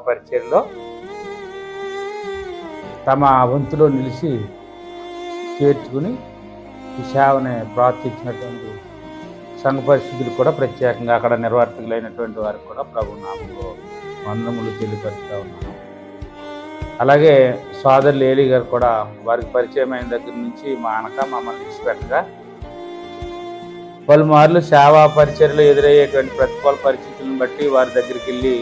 పరిచర్లో తమ వంతులో నిలిచి చేర్చుకుని ఈ సేవని ప్రార్థించినటువంటి సంఘ పరిస్థితులు కూడా ప్రత్యేకంగా అక్కడ నిర్వర్తకులైనటువంటి వారికి కూడా ప్రభు నామంలో వందనములు తెలియపరుస్తూ ఉన్నాను. అలాగే సోదరులు ఏలి గారు కూడా వారికి పరిచయం అయిన దగ్గర నుంచి మమ్మల్ని విడిచిపెట్టగా పలుమార్లు సేవా పరిచర్లో ఎదురయ్యేటువంటి ప్రతికూల పరిస్థితులను బట్టి వారి దగ్గరికి వెళ్ళి,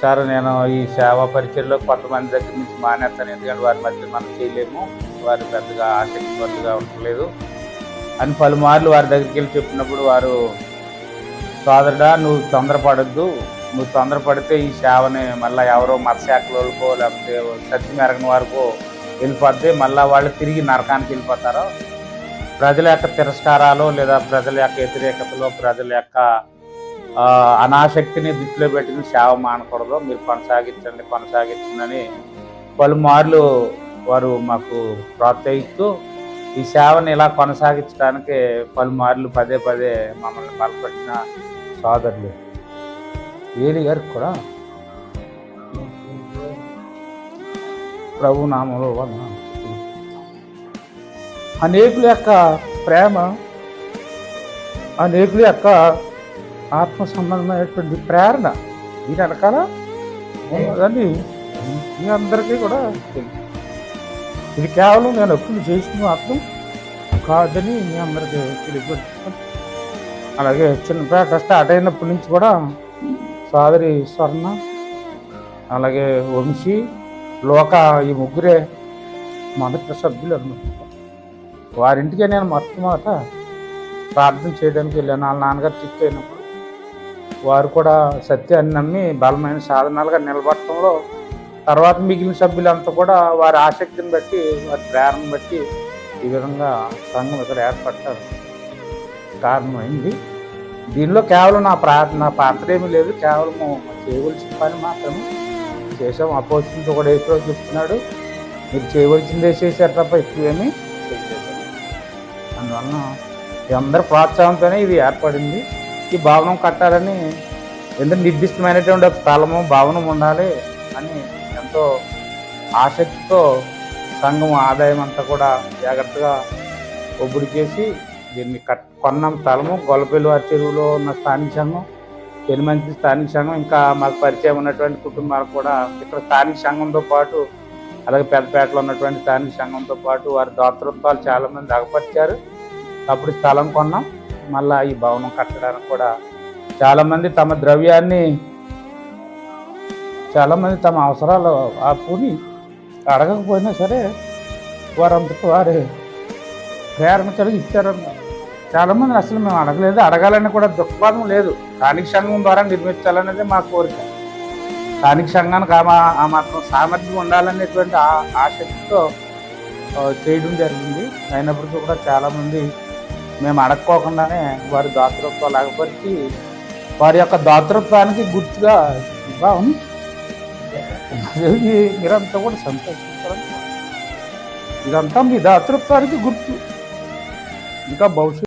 సార్ నేను ఈ సేవా పరిచర్లో కొంతమంది దగ్గర నుంచి మానేస్తాను, ఎందుకంటే వారి మధ్య మనం చేయలేము, వారు పెద్దగా ఆసక్తివంతుగా ఉండలేదు అని పలుమార్లు వారి దగ్గరికి వెళ్ళి చెప్పినప్పుడు వారు, సోదరుడా నువ్వు తొందరపడద్దు, నువ్వు తొందరపడితే ఈ సేవని మళ్ళీ ఎవరో మతశాఖలకో లేకపోతే సత్యం ఎరగని వారికో వెళ్ళిపోద్ది, మళ్ళీ వాళ్ళు తిరిగి నరకానికి వెళ్ళిపోతారు. ప్రజల యొక్క తిరస్కారాలు లేదా ప్రజల యొక్క వ్యతిరేకతలో ప్రజల యొక్క అనాసక్తిని దృష్టిలో పెట్టుకుని సేవ మానకూడదు, మీరు కొనసాగించండి పలుమార్లు వారు మాకు ప్రోత్సహిస్తూ ఈ సేవని ఇలా కొనసాగించడానికి పలుమార్లు పదే పదే మమ్మల్ని బలపరిచిన సోదరులు ఏలి గారికి కూడా ప్రభు నామంలో అనేకుల యొక్క ప్రేమ, అనేకుల యొక్క ఆత్మ సంబంధమైనటువంటి ప్రేరణ దీని వెనకాల ఉన్నదని మీ అందరికీ కూడా తెలుసు. ఇది కేవలం నేను ఎప్పుడు చేసిన మాత్రం కాదని మీ అందరికీ తెలియపరుచుకుంటాను. అలాగే చిన్నపేట స్టార్ట్ అయినప్పటి నుంచి కూడా సోదరి స్వర్ణ, అలాగే వంశీ, లోక ఈ ముగ్గురే మొదటి సభ్యులు అన్నమాట. వారింటికే నేను మొట్టమొదట ప్రార్థన చేయడానికి వెళ్ళాను. వాళ్ళ నాన్నగారు చిక్కు అయినప్పుడు వారు కూడా సత్యాన్ని నమ్మి బలమైన సాధనాలుగా నిలబడటంలో తర్వాత మిగిలిన సభ్యులంతా కూడా వారి ఆసక్తిని బట్టి వారి ప్రేరణ బట్టి ఈ విధంగా సంఘం ఇక్కడ ఏర్పడతారు కారణమైంది. దీనిలో కేవలం నా పాత్ర ఏమీ లేదు, కేవలము చేయవలసిన పని మాత్రమే చేసాం. అపోజిషన్తో కూడా ఎప్పుడో చెప్తున్నాడు, మీరు చేయవలసిందే చేశారు తప్ప ఎక్కువేమీ చేయలేదు. అందువలన ఈ అందరి ప్రోత్సాహంతోనే ఇది ఏర్పడింది. ఈ భవనం కట్టాలని ఎందుకు నిర్దిష్టమైనటువంటి ఒక స్థలము భవనం ఉండాలి అని ఎంతో ఆసక్తితో సంఘం ఆదాయం అంతా కూడా జాగ్రత్తగా ఒబ్బడి చేసి దీన్ని కొన్నాం. స్థలము గొల్లపల్లి వారి చెరువులో ఉన్న స్థానిక సంఘం, పెనుమంచి స్థానిక సంఘం, ఇంకా మాకు పరిచయం ఉన్నటువంటి కుటుంబాలకు కూడా ఇక్కడ స్థానిక సంఘంతో పాటు అలాగే పెద్దపేటలో ఉన్నటువంటి స్థానిక సంఘంతో పాటు వారి దాతృత్వాలు చాలామంది అగపరిచారు. అప్పుడు స్థలం కొన్నాం. మళ్ళీ ఈ భవనం కట్టడానికి కూడా చాలామంది తమ ద్రవ్యాన్ని, చాలామంది తమ అవసరాలు ఆ పూని అడగకపోయినా సరే వారంతటా వారే ప్రేరణ కలిగి ఇచ్చారన్నమాట. చాలామంది అసలు మేము అడగలేదు, అడగాలని కూడా దృక్పథం లేదు. స్థానిక సంఘం ద్వారా నిర్మించాలనేది మా కోరిక. స్థానిక సంఘానికి ఆ మాత్రం సామర్థ్యం ఉండాలనేటువంటి ఆసక్తితో చేయడం జరిగింది. అయినప్పటికీ కూడా చాలామంది మేము అడగకోకుండానే వారి దాతృత్వాలు లాగపరిచి వారి యొక్క దాతృత్వానికి గుర్తుగా భావం మీరంతా కూడా సంతోషించారు. ఇదంతా మీ దాతృత్వానికి గుర్తు. ఇంకా భవిష్యత్తు